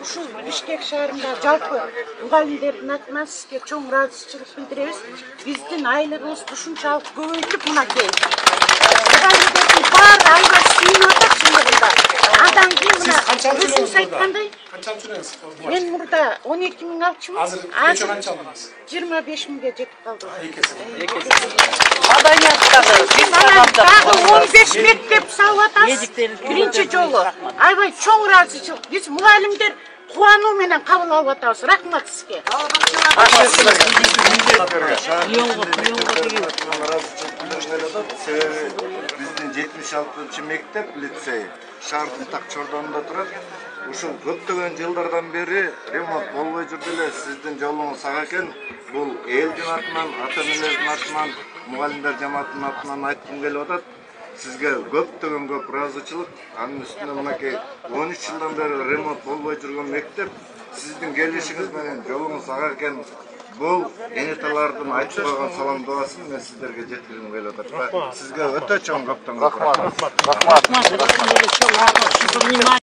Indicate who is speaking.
Speaker 1: Ушул Бишкек шаарында жалпы мугалимдердин атынан сизге чоң ыраазычылык билдиребиз. Биздин айлыгыбыз ушунчалык көбөйтүп мынакей. Мугалимдердин баары аябай сүйүнүп атат чындыгында. Андан кийин мына өзүңүз айткандай, мен мурда 12 миң алчумун. Азыр канча алдыңыз? 25 миңге жетип калдым. Дагы 15 мектеп салып атабыз. Биринчи жолу. Аябай чоң ыраазычылык. Биз мугалимдер кубануу менен кабыл алып атабыз. Рахмат сизге.
Speaker 2: Биздин 76 мектеп лицей шаардын так чордонунда турат. Ушул көптөгөн жылдардан бери ремонт болбой жүрдү эле. Сиздин жолуңуз ак экен. Бул элдин атынан, ата-энелердин атынан, мугалимдер жамаатынын атынан айткым келип атат. Сизге көптөгөн көп ыраазычылык. Анын үстүнө мынакей 13 жылдан бери ремонт болбой жүргөн мектеп сиздин келишиңиз менен жолуңуз ак экен. Бул энеталардын айтып койгон салам дубасын мен сиздерге жеткиргим келип атат. Сизге өтө чоң көптөн көп рахмат.